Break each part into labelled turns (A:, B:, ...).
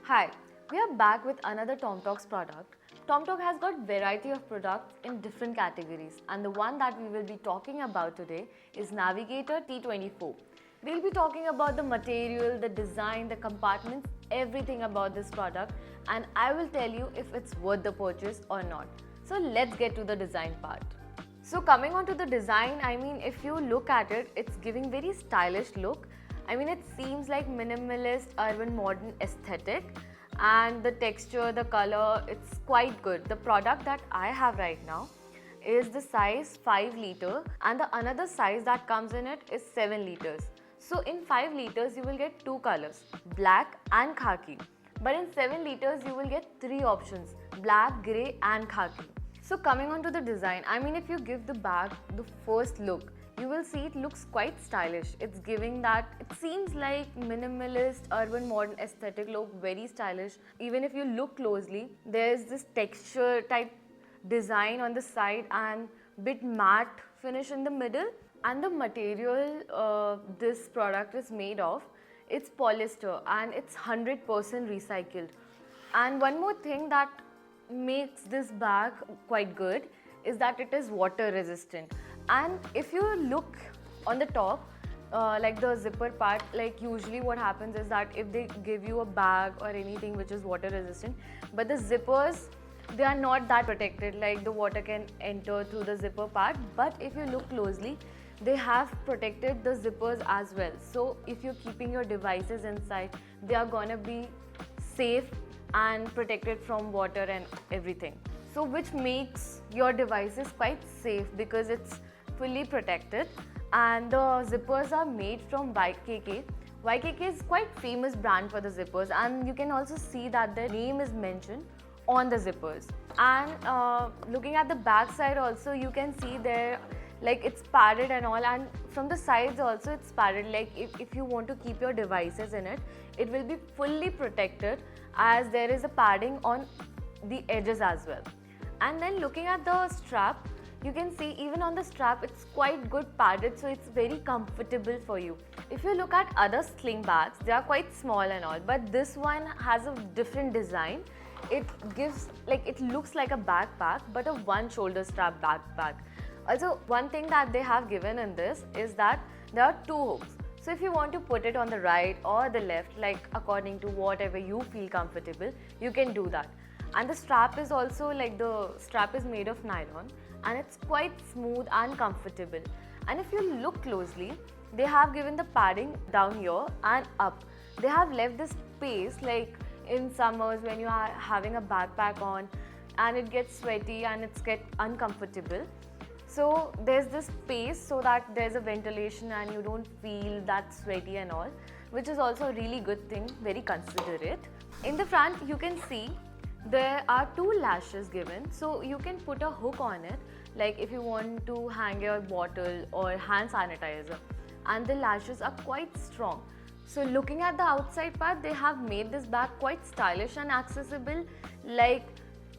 A: Hi, we are back with another TomTalks product. TomTalk has got variety of products in different categories, and the one that we will be talking about today is Navigator T24. We'll be talking about the material, the design, the compartments, everything about this product, and I will tell you if it's worth the purchase or not. So let's get to the design part. So coming on to the design, I mean, if you look at it, it's giving very stylish look. I mean, it seems like minimalist, urban, modern aesthetic, and the texture, the color, it's quite good. The product that I have right now is the size 5 liter, and the another size that comes in it is 7 liters. So in 5 liters, you will get two colors, black and khaki. But in 7 liters, you will get three options, black, grey and khaki. So coming on to the design, I mean, if you give the bag the first look, you will see it looks quite stylish. It's giving that, it seems like minimalist, urban, modern aesthetic look, very stylish. Even if you look closely, there's this texture type design on the side and bit matte finish in the middle. And the material this product is made of, it's polyester and it's 100% recycled. And one more thing that makes this bag quite good is that it is water resistant. And if you look on the top, like the zipper part, like usually what happens is that if they give you a bag or anything which is water resistant, but the zippers, they are not that protected, like the water can enter through the zipper part. But if you look closely, they have protected the zippers as well. So if you're keeping your devices inside, they are gonna be safe and protected from water and everything. So which makes your devices quite safe because it's fully protected. And the zippers are made from YKK. YKK is quite famous brand for the zippers, and you can also see that their name is mentioned on the zippers. And looking at the back side also, you can see there, like it's padded and all, and from the sides also it's padded. Like if you want to keep your devices in it, it will be fully protected as there is a padding on the edges as well. And then looking at the strap, you can see even on the strap it's quite good padded, so it's very comfortable for you. If you look at other sling bags, they are quite small and all, but this one has a different design. It gives, like, it looks like a backpack but a one shoulder strap backpack. Also, one thing that they have given in this is that there are two hooks. So if you want to put it on the right or the left, like according to whatever you feel comfortable, you can do that. And the strap is also, like, the strap is made of nylon and it's quite smooth and comfortable. And if you look closely, they have given the padding down here and up. They have left this space, like in summers when you are having a backpack on and it gets sweaty and it's get uncomfortable. So there's this space so that there's a ventilation and you don't feel that sweaty and all, which is also a really good thing, very considerate. In the front, you can see there are two lashes given, so you can put a hook on it, like if you want to hang your bottle or hand sanitizer, and the lashes are quite strong. So looking at the outside part, they have made this bag quite stylish and accessible, like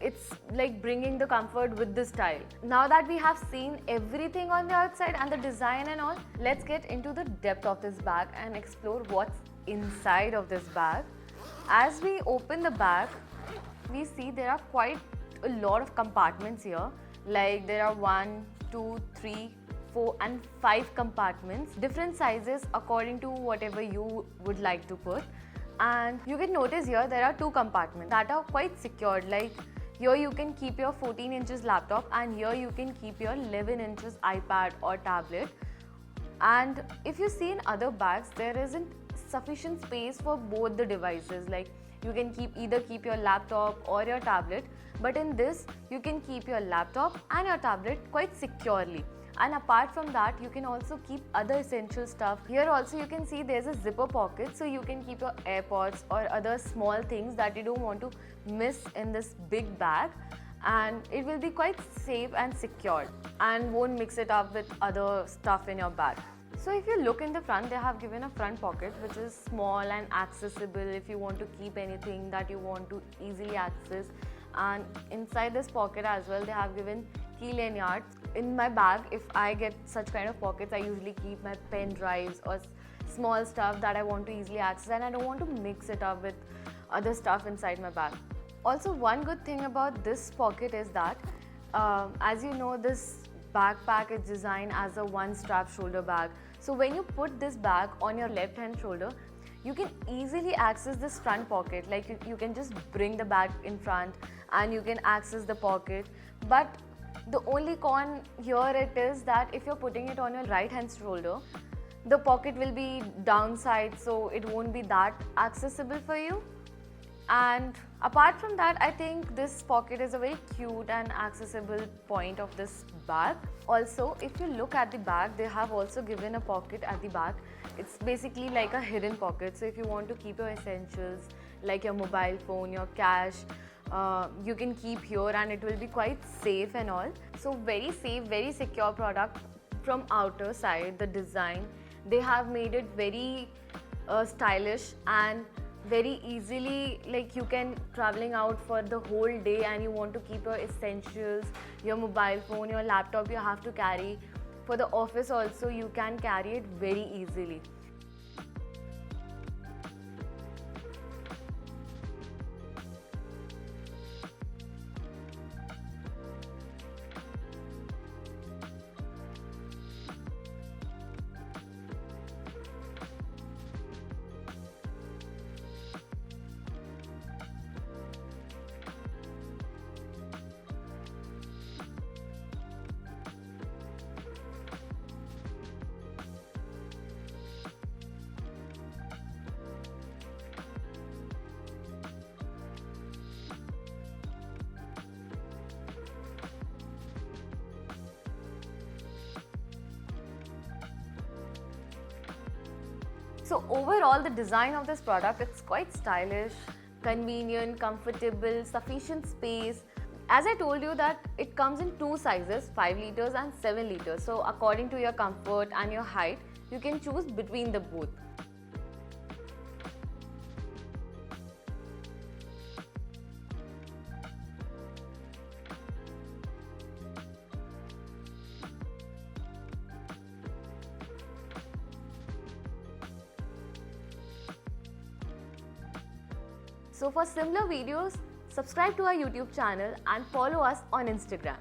A: it's like bringing the comfort with the style. Now that we have seen everything on the outside and the design and all, let's get into the depth of this bag and explore what's inside of this bag. As we open the bag, we see there are quite a lot of compartments here. Like there are 1, 2, 3, 4 and 5 compartments, different sizes according to whatever you would like to put. And you can notice here there are 2 compartments that are quite secured. Like here you can keep your 14 inches laptop and here you can keep your 11 inches iPad or tablet. And if you see in other bags, there isn't sufficient space for both the devices. Like you can either keep your laptop or your tablet, but in this you can keep your laptop and your tablet quite securely. And apart from that, you can also keep other essential stuff. Here also you can see there's a zipper pocket, so you can keep your AirPods or other small things that you don't want to miss in this big bag, and it will be quite safe and secured and won't mix it up with other stuff in your bag. So if you look in the front, they have given a front pocket which is small and accessible if you want to keep anything that you want to easily access. And inside this pocket as well, they have given key lanyards. In my bag, if I get such kind of pockets, I usually keep my pen drives or small stuff that I want to easily access, and I don't want to mix it up with other stuff inside my bag. Also, one good thing about this pocket is that, as you know, this backpack is designed as a one-strap shoulder bag. So when you put this bag on your left hand shoulder, you can easily access this front pocket. Like you can just bring the bag in front and you can access the pocket. But the only con here it is that if you're putting it on your right hand shoulder, the pocket will be downside, so it won't be that accessible for you. And apart from that, I think this pocket is a very cute and accessible point of this bag. Also, if you look at the bag, they have also given a pocket at the back. It's basically like a hidden pocket. So if you want to keep your essentials like your mobile phone, your cash, you can keep here and it will be quite safe and all. So very safe, very secure product. From outer side, the design, they have made it very stylish and very easily, like you can traveling out for the whole day and you want to keep your essentials, your mobile phone, your laptop you have to carry. For the office also you can carry it very easily. So overall, the design of this product, it's quite stylish, convenient, comfortable, sufficient space. As I told you that it comes in two sizes, 5 liters and 7 liters. So according to your comfort and your height, you can choose between the both. So for similar videos, subscribe to our YouTube channel and follow us on Instagram.